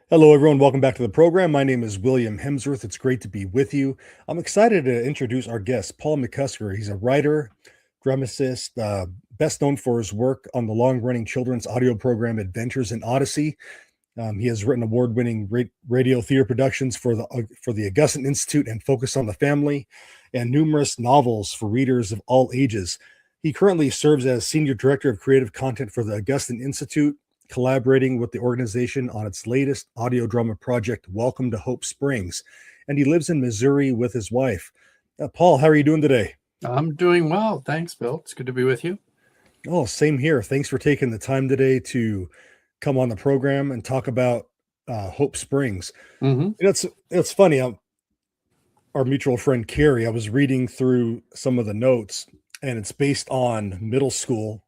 Hello, everyone. Welcome back to the program. My name is William Hemsworth. It's great to be with you. I'm excited to introduce our guest, Paul McCusker. He's a writer, dramatist, best known for his work on the long-running children's audio program Adventures in Odyssey. He has written award-winning radio theater productions for the Augustine Institute and Focus on the Family, and numerous novels for readers of all ages. He currently serves as senior director of creative content for the Augustine Institute, collaborating with the organization on its latest audio drama project, Welcome to Hope Springs. And he lives in Missouri with his wife. Paul, how are you doing today? I'm doing well. Thanks, Bill. It's good to be with you. Oh, same here. Thanks for taking the time today to come on the program and talk about Hope Springs. Mm-hmm. It's funny. Our mutual friend Carrie, I was reading through some of the notes, and it's based on middle school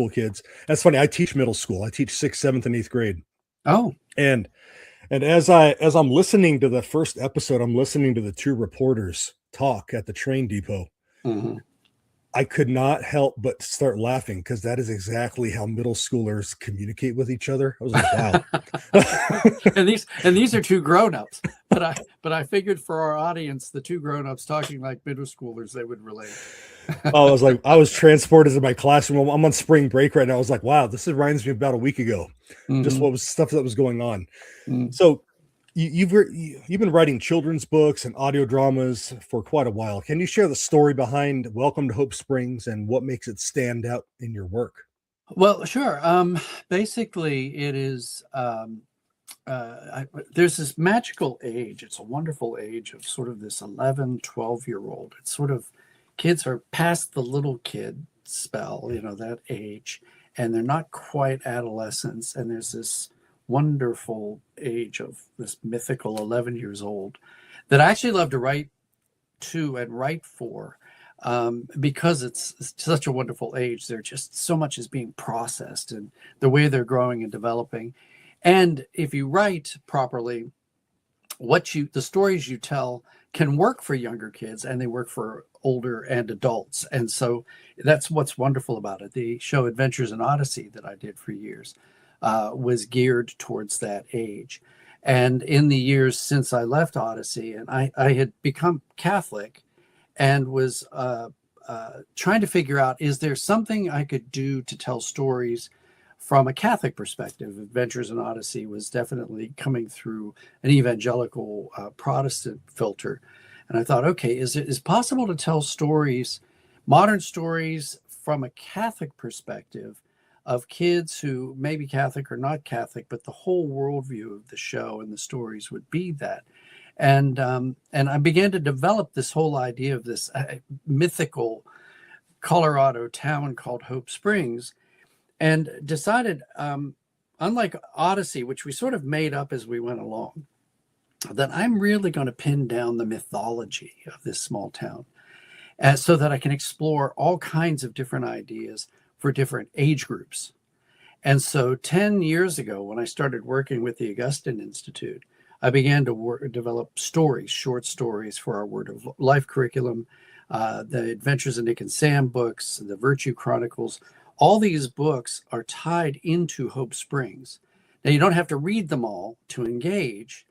kids. That's funny. I teach middle school. I teach 6th, 7th, and 8th grade. Oh, and as I'm listening to the first episode, I'm listening to the two reporters talk at the train depot. mm-hmm. I could not help but start laughing because that is exactly how middle schoolers communicate with each other. I was like, wow. and these are two grown-ups, but I figured for our audience, the two grown-ups talking like middle schoolers, they would relate. I was transported to my classroom. I'm on spring break right now. I was like, wow, this reminds me about a week ago. Mm-hmm. Just what was stuff that was going on. Mm-hmm. So you've been writing children's books and audio dramas for quite a while. Can you share the story behind Welcome to Hope Springs and what makes it stand out in your work? Well, sure. Basically, it is there's this magical age. It's a wonderful age of sort of this 11, 12-year-old. It's sort of kids are past the little kid spell, that age, and they're not quite adolescents. And there's this wonderful age of this mythical 11 years old that I actually love to write to and write for, because it's such a wonderful age. There just so much is being processed and the way they're growing and developing. And if you write properly, the stories you tell can work for younger kids and they work for older and adults. And so that's what's wonderful about it. The show Adventures in Odyssey that I did for years was geared towards that age. And in the years since I left Odyssey, and I had become Catholic and was trying to figure out, is there something I could do to tell stories from a Catholic perspective? Adventures in Odyssey was definitely coming through an evangelical Protestant filter. And I thought, okay, is it possible to tell stories, modern stories from a Catholic perspective of kids who may be Catholic or not Catholic, but the whole worldview of the show and the stories would be that. And I began to develop this whole idea of this mythical Colorado town called Hope Springs, and decided, unlike Odyssey, which we sort of made up as we went along, that I'm really going to pin down the mythology of this small town, so that I can explore all kinds of different ideas for different age groups. And so 10 years ago, when I started working with the Augustine Institute, I began to develop stories, short stories for our Word of Life curriculum, the Adventures of Nick and Sam books, the Virtue Chronicles. All these books are tied into Hope Springs. Now, you don't have to read them all to engage,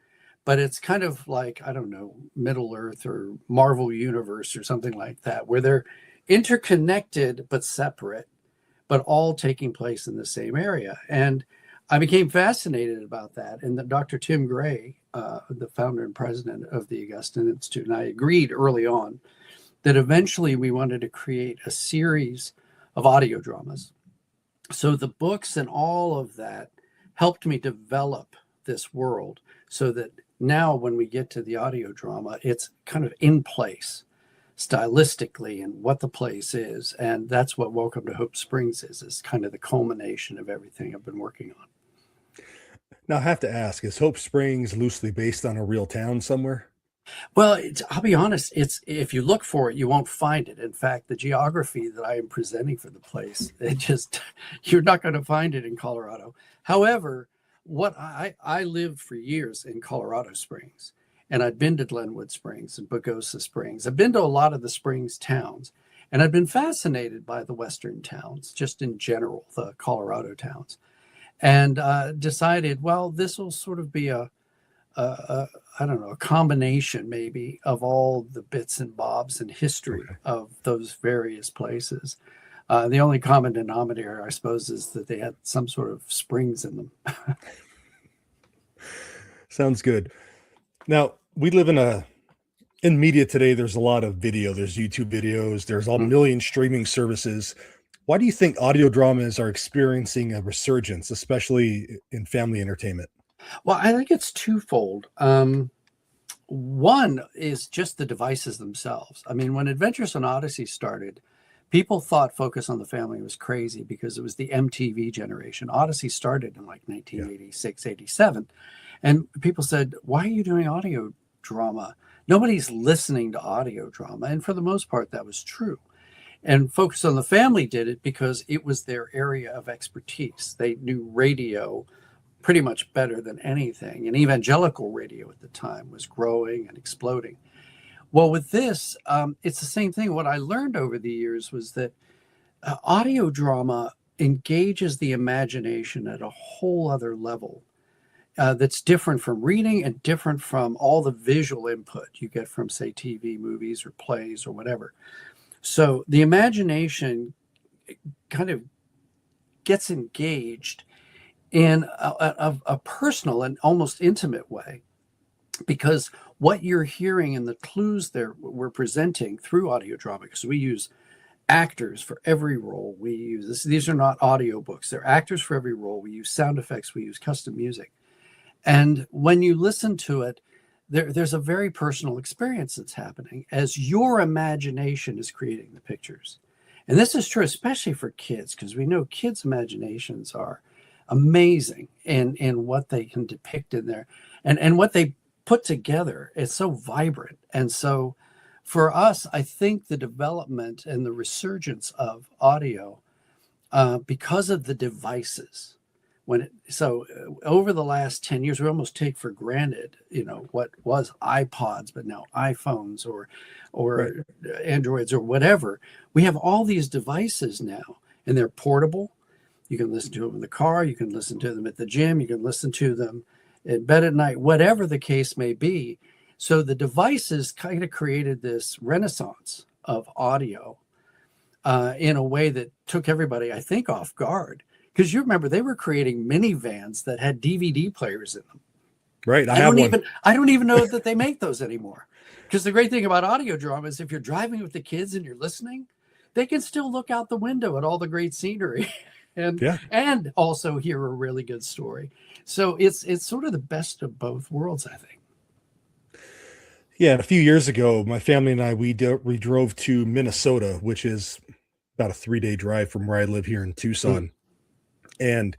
but it's kind of like, I don't know, Middle Earth or Marvel Universe or something like that, where they're interconnected but separate, but all taking place in the same area. And I became fascinated about that. And Dr. Tim Gray, the founder and president of the Augustine Institute, and I agreed early on that eventually we wanted to create a series of audio dramas. So the books and all of that helped me develop this world so that now when we get to the audio drama, it's kind of in place stylistically and what the place is. And that's what Welcome to Hope Springs is kind of the culmination of everything I've been working on. Now, I have to ask, is Hope Springs loosely based on a real town somewhere? Well, I'll be honest, if you look for it, you won't find it. In fact, the geography that I am presenting for the place, you're not going to find it in Colorado. However, what I lived for years in Colorado Springs, and I'd been to Glenwood Springs and Pagosa Springs. I've been to a lot of the Springs towns, and I've been fascinated by the Western towns, just in general, the Colorado towns. and decided, well, this will sort of be I don't know, a combination maybe of all the bits and bobs and history Okay. of those various places. The only common denominator, I suppose, is that they had some sort of springs in them. Sounds good. Now, we live in media today, there's a lot of video. There's YouTube videos, there's a Mm. million streaming services. Why do you think audio dramas are experiencing a resurgence, especially in family entertainment? Well, I think it's twofold. One is just the devices themselves. I mean, when Adventures in Odyssey started, people thought Focus on the Family was crazy because it was the MTV generation. Odyssey started in like Yeah. 1986, 87. And people said, why are you doing audio drama? Nobody's listening to audio drama. And for the most part, that was true. And Focus on the Family did it because it was their area of expertise. They knew radio pretty much better than anything. And evangelical radio at the time was growing and exploding. Well, with this, it's the same thing. What I learned over the years was that audio drama engages the imagination at a whole other level. That's different from reading and different from all the visual input you get from, say, TV, movies, or plays, or whatever. So the imagination kind of gets engaged in a personal and almost intimate way, because what you're hearing and the clues there we're presenting through audio drama, because we use actors for every role. We use this, these are not audiobooks, they're actors for every role. We use sound effects, we use custom music. And when you listen to it, there's a very personal experience that's happening as your imagination is creating the pictures. And this is true, especially for kids, because we know kids' imaginations are amazing in what they can depict in there and what they put together. It's so vibrant. And so for us, I think the development and the resurgence of audio, because of the devices, over the last 10 years, we almost take for granted, what was iPods, but now iPhones or Right. Androids or whatever. We have all these devices now, and they're portable. You can listen to them in the car. You can listen to them at the gym. You can listen to them in bed at night, whatever the case may be. So the devices kind of created this renaissance of audio in a way that took everybody, I think, off guard. Because you remember they were creating minivans that had DVD players in them. Right. I have one. I don't even know that they make those anymore. Because the great thing about audio drama is if you're driving with the kids and you're listening, they can still look out the window at all the great scenery Yeah. and also hear a really good story. So it's sort of the best of both worlds, I think. Yeah. A few years ago, my family and I, we drove to Minnesota, which is about a 3-day drive from where I live here in Mm, Tucson. And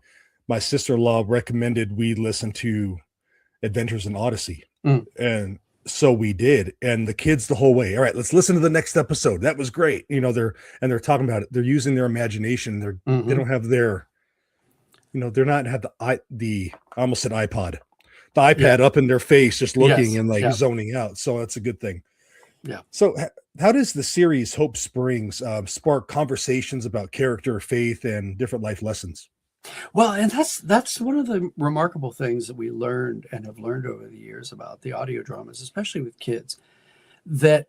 my sister-in-law recommended we listen to Adventures in Odyssey. mm, And so we did. And the kids the whole way, all right, let's listen to the next episode. That was great. They're talking about it. They're using their imagination. They mhm. don't have they're not have I almost said iPod, the Yeah. iPad up in their face, just looking Yes. and like Yeah. zoning out. So that's a good thing. Yeah. So how does the series Hope Springs spark conversations about character, faith, and different life lessons? Well, and that's one of the remarkable things that we learned and have learned over the years about the audio dramas, especially with kids, that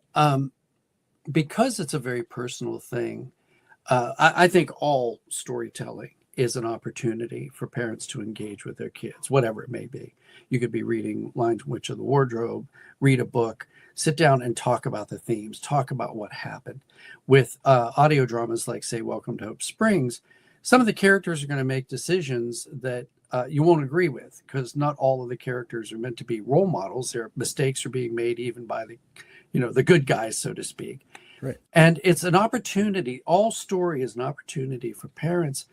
because it's a very personal thing, I think all storytelling is an opportunity for parents to engage with their kids, whatever it may be. You could be reading Lion Witch of the Wardrobe, read a book, sit down and talk about the themes, talk about what happened. With audio dramas like, say, Welcome to Hope Springs, some of the characters are going to make decisions that you won't agree with, because not all of the characters are meant to be role models. Their mistakes are being made even by the good guys, so to speak. Right. And it's an opportunity. All story is an opportunity for parents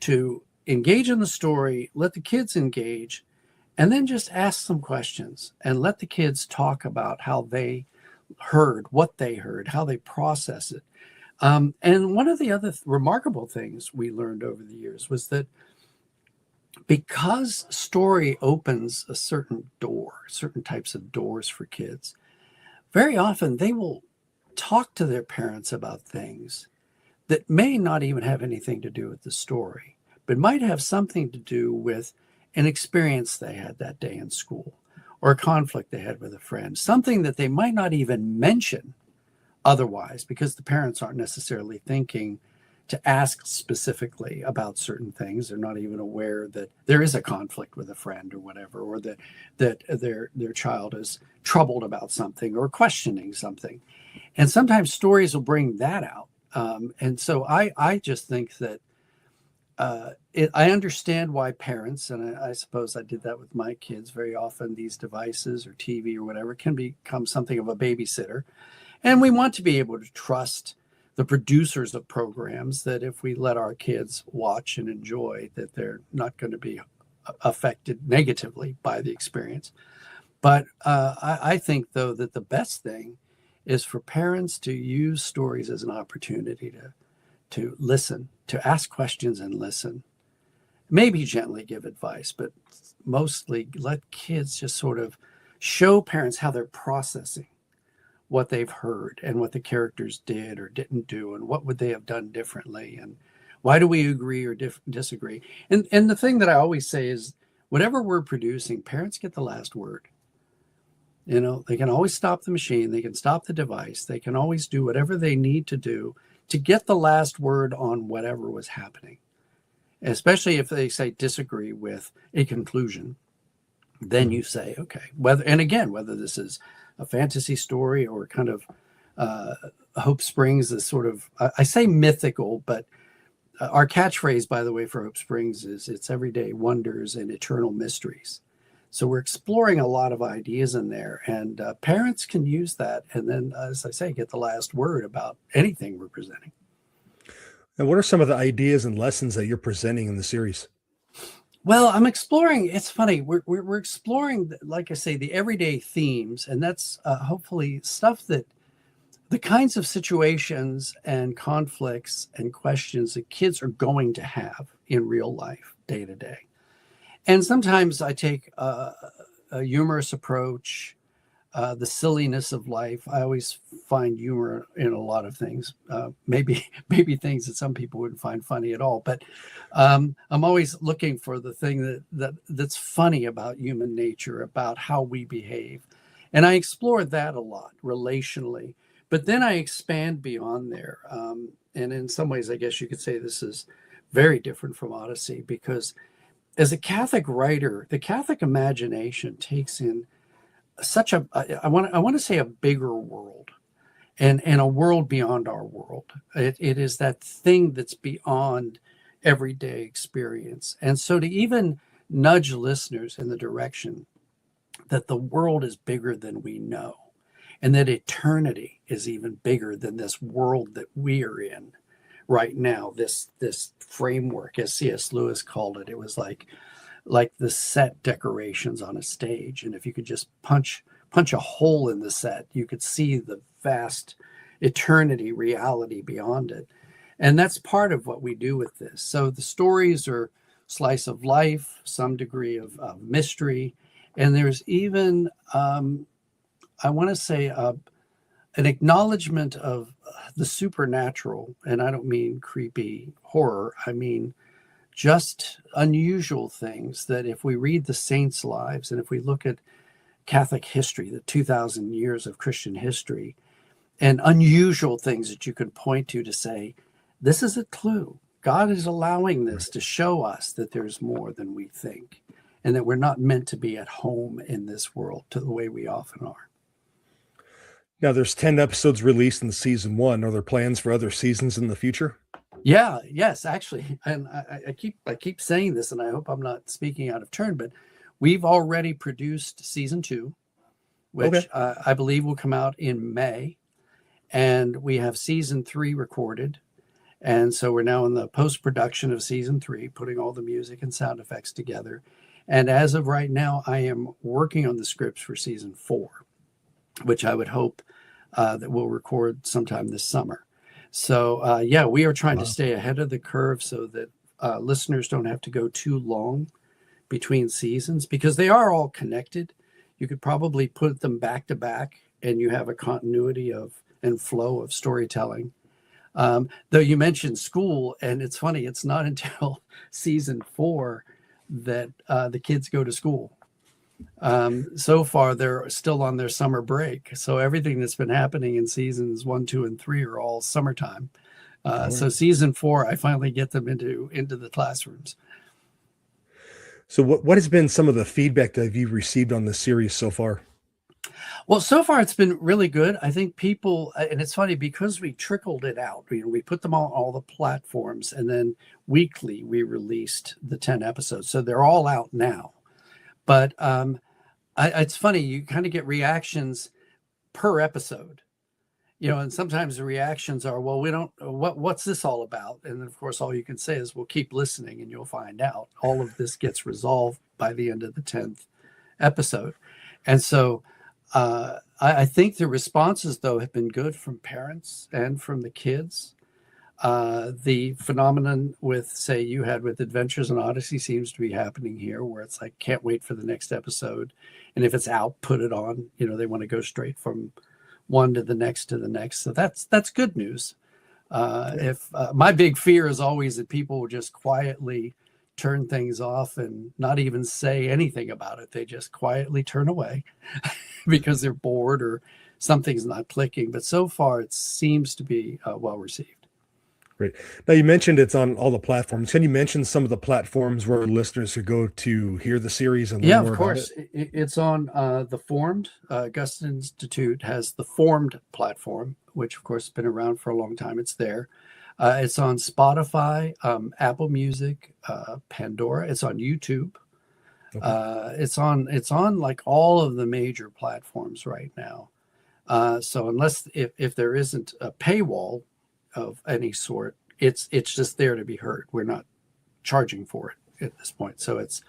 to engage in the story, let the kids engage, and then just ask some questions and let the kids talk about how they heard, what they heard, how they process it. And one of the other remarkable things we learned over the years was that because story opens a certain door, certain types of doors for kids, very often they will talk to their parents about things that may not even have anything to do with the story, but might have something to do with an experience they had that day in school or a conflict they had with a friend, something that they might not even mention otherwise because the parents aren't necessarily thinking to ask specifically about certain things. They're not even aware that there is a conflict with a friend or whatever, or that their child is troubled about something or questioning something. And sometimes stories will bring that out. And so I just think that I understand why parents, and I suppose I did that with my kids very often, these devices or TV or whatever can become something of a babysitter. And we want to be able to trust the producers of programs that if we let our kids watch and enjoy, that they're not going to be affected negatively by the experience. But I think, though, that the best thing is for parents to use stories as an opportunity to listen, to ask questions and listen. Maybe gently give advice, but mostly let kids just sort of show parents how they're processing what they've heard and what the characters did or didn't do and what would they have done differently and why do we agree or disagree. And the thing that I always say is whatever we're producing, parents get the last word. You know, they can always stop the machine, they can stop the device, they can always do whatever they need to do to get the last word on whatever was happening, especially if they say disagree with a conclusion. Then you say, okay, whether this is a fantasy story or kind of Hope Springs is sort of, I say mythical, but our catchphrase, by the way, for Hope Springs is it's everyday wonders and eternal mysteries. So we're exploring a lot of ideas in there, and parents can use that. And then, as I say, get the last word about anything we're presenting. And what are some of the ideas and lessons that you're presenting in the series? Well, I'm exploring. It's funny. We're exploring, like I say, the everyday themes, and that's hopefully stuff that the kinds of situations and conflicts and questions that kids are going to have in real life, day to day. And sometimes I take a humorous approach, the silliness of life. I always find humor in a lot of things, maybe things that some people wouldn't find funny at all. But I'm always looking for the thing that's funny about human nature, about how we behave. And I explore that a lot relationally. But then I expand beyond there. And in some ways, I guess you could say this is very different from Odyssey, because as a Catholic writer, the Catholic imagination takes in such a, I want to say a bigger world and a world beyond our world. It is that thing that's beyond everyday experience. And so to even nudge listeners in the direction that the world is bigger than we know, and that eternity is even bigger than this world that we are in right now, this framework, as C.S. Lewis called it. It was like the set decorations on a stage, and if you could just punch a hole in the set, you could see the vast eternity reality beyond it. And that's part of what we do with this. So the stories are slice of life, some degree of mystery, and there's even I want to say an acknowledgement of the supernatural, and I don't mean creepy horror. I mean just unusual things that if we read the saints' lives and if we look at Catholic history, the 2,000 years of Christian history, and unusual things that you can point to say, this is a clue. God is allowing this to show us that there's more than we think, and that we're not meant to be at home in this world to the way we often are. Now, there's 10 episodes released in season one. Are there plans for other seasons in the future? Yes, actually. And I keep saying this, and I hope I'm not speaking out of turn, but we've already produced season 2, which I believe will come out in May. And we have season 3 recorded. And so we're now in the post-production of season 3, putting all the music and sound effects together. And as of right now, I am working on the scripts for season 4, which I would hope that we'll record sometime this summer. So, we are trying to stay ahead of the curve so that listeners don't have to go too long between seasons, because they are all connected. You could probably put them back to back and you have a continuity of and flow of storytelling. Though you mentioned school, and it's funny, it's not until season 4 that the kids go to school. So far, they're still on their summer break. So everything that's been happening in seasons 1, 2, and 3 are all summertime. So season 4, I finally get them into the classrooms. So what has been some of the feedback that you've received on this series so far? Well, so far it's been really good. I think people, and it's funny because we trickled it out. We put them on all the platforms, and then weekly we released the 10 episodes. So they're all out now. But it's funny, you kind of get reactions per episode, and sometimes the reactions are, well, we don't, what's this all about? And then, of course, all you can say is, well, keep listening and you'll find out. All of this gets resolved by the end of the 10th episode. And so I think the responses, though, have been good from parents and from the kids. The phenomenon with, say, you had with Adventures in Odyssey seems to be happening here, where it's like, can't wait for the next episode. And if it's out, put it on. They want to go straight from one to the next to the next. So that's good news. If my big fear is always that people will just quietly turn things off and not even say anything about it. They just quietly turn away because they're bored or something's not clicking. But so far, it seems to be well received. Great. Now, you mentioned it's on all the platforms. Can you mention some of the platforms where listeners could go to hear the series and learn more about it? Yeah, of course. It's on the Formed. Augustine Institute has the Formed platform, which, of course, has been around for a long time. It's there. It's on Spotify, Apple Music, Pandora. It's on YouTube. Okay. It's on like all of the major platforms right now. So unless if there isn't a paywall of any sort, it's just there to be heard. We're not charging for it at this point, so it's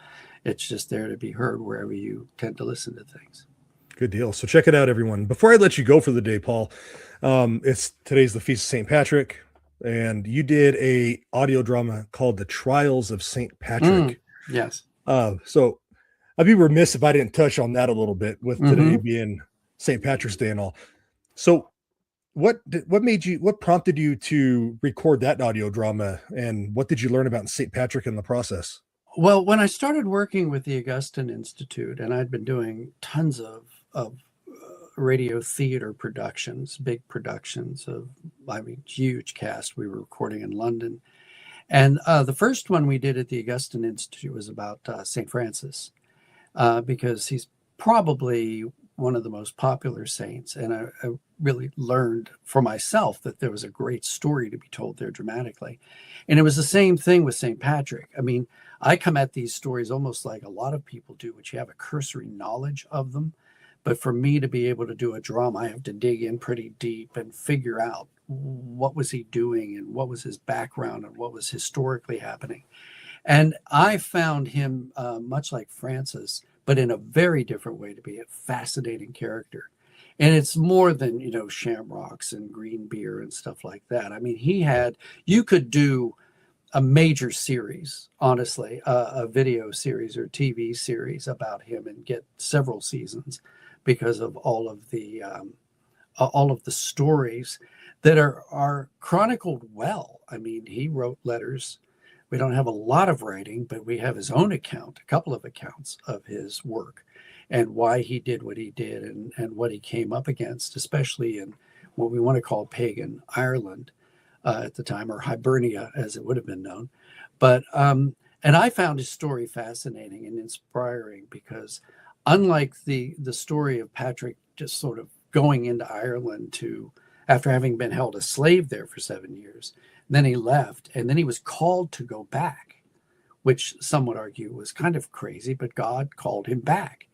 just there to be heard wherever you tend to listen to things. Good deal. So check it out, everyone. Before I let you go for the day, Paul, today's the Feast of St. Patrick, and you did a audio drama called The Trials of St. Patrick. Yes. So I'd be remiss if I didn't touch on that a little bit, with today being St. Patrick's Day and all. So what prompted you to record that audio drama, and what did you learn about St. Patrick in the process? Well, when I started working with the Augustine Institute, and I'd been doing tons of radio theater productions, big productions of, huge cast. We were recording in London. And the first one we did at the Augustine Institute was about St. Francis, because he's probably one of the most popular saints. And I really learned for myself that there was a great story to be told there dramatically. And it was the same thing with St. Patrick. I come at these stories almost like a lot of people do, which you have a cursory knowledge of them. But for me to be able to do a drama, I have to dig in pretty deep and figure out what was he doing and what was his background and what was historically happening. And I found him, much like Francis, but in a very different way, to be a fascinating character. And it's more than, shamrocks and green beer and stuff like that. You could do a major series, honestly, a video series or TV series about him and get several seasons, because of all of the stories that are chronicled well. He wrote letters. We don't have a lot of writing, but we have his own account, a couple of accounts of his work and why he did what he did and what he came up against, especially in what we want to call pagan Ireland at the time, or Hibernia as it would have been known. But and I found his story fascinating and inspiring, because unlike the story of Patrick just sort of going into Ireland after having been held a slave there for 7 years, then he left, and then he was called to go back, which some would argue was kind of crazy, but God called him back.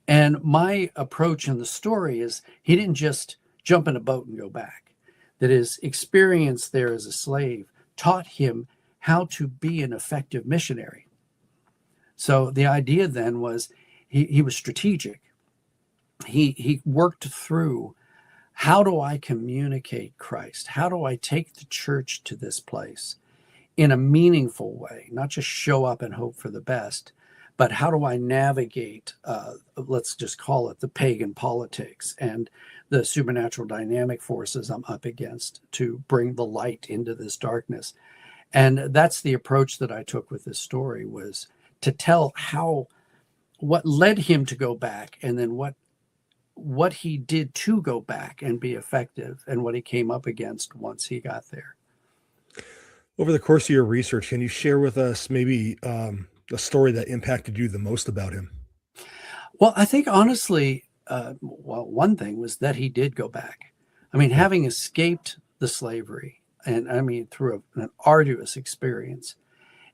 And my approach in the story is he didn't just jump in a boat and go back. That his experience there as a slave taught him how to be an effective missionary. So the idea then was he was strategic. He worked through, how do I communicate Christ? How do I take the church to this place in a meaningful way, not just show up and hope for the best, but how do I navigate, let's just call it the pagan politics and the supernatural dynamic forces I'm up against to bring the light into this darkness. And that's the approach that I took with this story, was to tell what led him to go back, and then what he did to go back and be effective, and what he came up against once he got there. Over the course of your research, can you share with us maybe a story that impacted you the most about him? Well, I think honestly, one thing was that he did go back. I mean, having escaped the slavery, and I mean, through an arduous experience,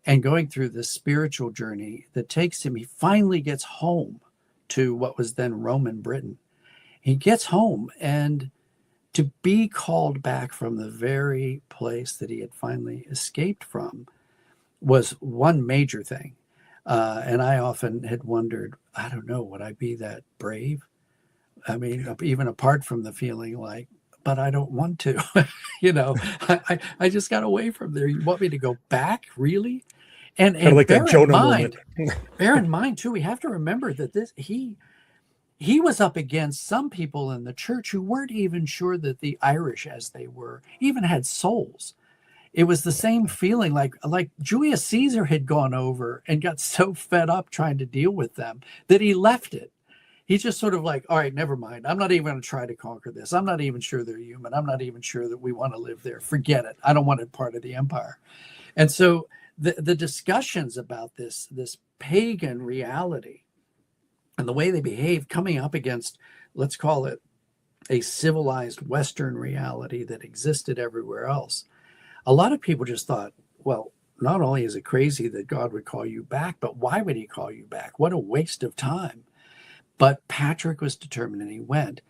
and going through this spiritual journey that takes him, he finally gets home to what was then Roman Britain. He gets home, and to be called back from the very place that he had finally escaped from was one major thing. And I often had wondered, I don't know, would I be that brave? I mean, even apart from the feeling like, but I don't want to, I just got away from there. You want me to go back? Really? And Like that Jonah moment. Bear in mind too, we have to remember that he was up against some people in the church who weren't even sure that the Irish, as they were, even had souls. It was the same feeling, like Julius Caesar had gone over and got so fed up trying to deal with them that he left it. He's just sort of like, all right, never mind. I'm not even going to try to conquer this. I'm not even sure they're human. I'm not even sure that we want to live there. Forget it. I don't want it part of the empire. And so the discussions about this pagan reality and the way they behave, coming up against, let's call it, a civilized Western reality that existed everywhere else. A lot of people just thought, well, not only is it crazy that God would call you back, but why would he call you back? What a waste of time. But Patrick was determined, and he went.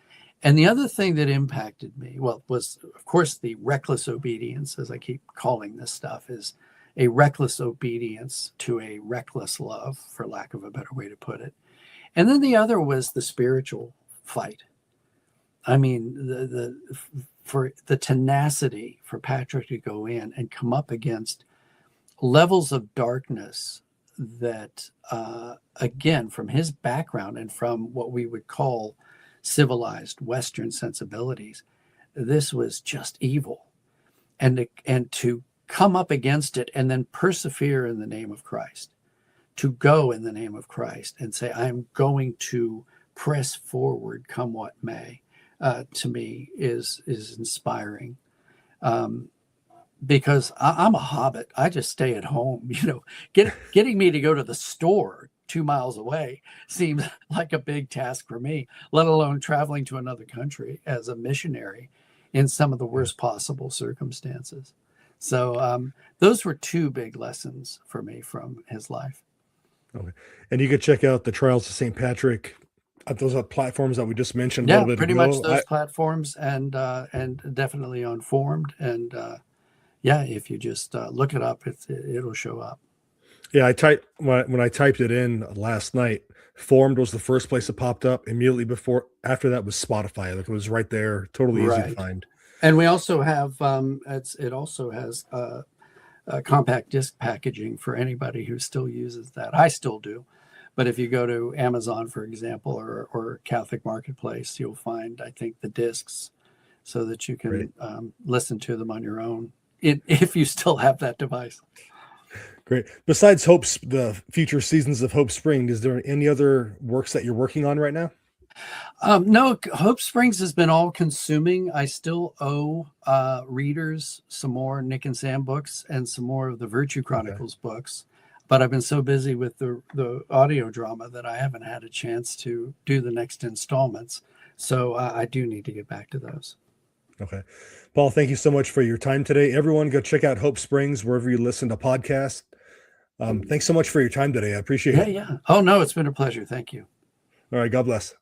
And the other thing that impacted me, was, of course, the reckless obedience, as I keep calling this stuff, is a reckless obedience to a reckless love, for lack of a better way to put it. And then the other was the spiritual fight. I mean, for the tenacity for Patrick to go in and come up against levels of darkness that, again, from his background and from what we would call civilized Western sensibilities, this was just evil. And to come up against it and then persevere in the name of Christ, to go in the name of Christ and say, I'm going to press forward, come what may, to me is inspiring. Because I'm a hobbit. I just stay at home. Getting me to go to the store 2 miles away seems like a big task for me, let alone traveling to another country as a missionary in some of the worst possible circumstances. So those were two big lessons for me from his life. Okay. And you could check out the Trials of St. Patrick at those platforms that we just mentioned a Yeah, little bit pretty ago. much those platforms, and definitely on Formed. And yeah, if you just look it up, it'll show up. Yeah, when I typed it in last night, Formed was the first place that popped up. Immediately after that was Spotify. Like, it was right there, totally easy to find. And we also have it also has compact disc packaging for anybody who still uses that. I still do. But if you go to Amazon, for example, or Catholic Marketplace, you'll find, I think, the discs so that you can listen to them on your own if you still have that device. Great. Besides the future seasons of Hope Spring, is there any other works that you're working on right now? No, Hope Springs has been all consuming. I still owe readers some more Nick and Sam books and some more of the Virtue Chronicles books. But I've been so busy with the audio drama that I haven't had a chance to do the next installments. So I do need to get back to those. Okay. Paul, thank you so much for your time today. Everyone, go check out Hope Springs wherever you listen to podcasts. Thanks so much for your time today. I appreciate it. Yeah. Oh, no, it's been a pleasure. Thank you. All right. God bless.